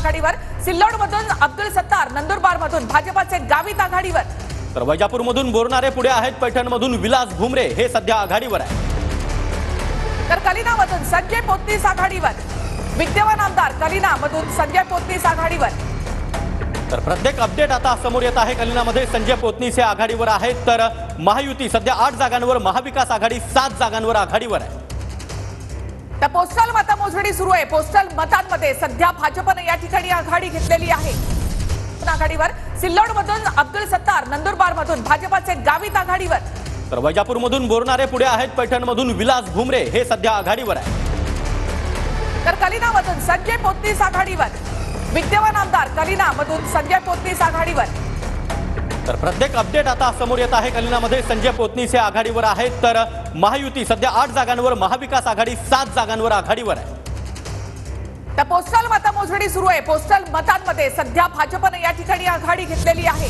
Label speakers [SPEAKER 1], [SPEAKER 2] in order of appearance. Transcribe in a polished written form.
[SPEAKER 1] आघाडीवर, सिल्लोडमधून अब्दुल सत्तार, नंदुरबारमधून भाजपाचे गावित आघाडीवर,
[SPEAKER 2] तर वैजापूरमधून बोरनारे पुढे आहेत, पैठणमधून विलास भुमरे हे सध्या आघाडीवर आहे.
[SPEAKER 1] तर कलिनामधून संजय पोतनीस आघाडीवर, विद्यमान आमदार कलिनामधून संजय पोतनीस आघाडीवर.
[SPEAKER 2] तर प्रत्येक अपडेट आता समोर येत आहे. कलिनामध्ये संजय पोतनीस हे आघाडीवर आहेत, तर महायुती सध्या 8 जागांवर, महाविकास आघाडी 7 जागांवर आघाडीवर आहे.
[SPEAKER 1] तर पोस्टल मतमोजणी सुरू आहे. पोस्टल मतांमध्ये सध्या भाजपने या ठिकाणी आघाडी घेतलेली आहे. आघाडीवर, सिल्लोडमधून अब्दुल सत्तार, नंदुरबारमधून भाजपाचे गावित आघाडीवर,
[SPEAKER 2] तर वैजापूरमधून बोरनारे पुढे आहेत, पैठणमधून विलास भुमरे हे सध्या आघाडीवर आहे.
[SPEAKER 1] तर कलिनामधून संजय पोतनीस आघाडीवर, विद्यमान आमदार कलिनामधून संजय पोतनीस आघाडीवर.
[SPEAKER 2] तर प्रत्येक अपडेट आता समोर येत आहे. कलिनामध्ये संजय पोतनीस हे आघाडीवर आहेत, तर महायुती सध्या 8 जागांवर, महाविकास आघाडी 7 जागांवर आघाडीवर आहे.
[SPEAKER 1] तर पोस्टल मतमोजणी सुरू आहे. पोस्टल मतांमध्ये सध्या भाजपने या ठिकाणी आघाडी घेतलेली आहे.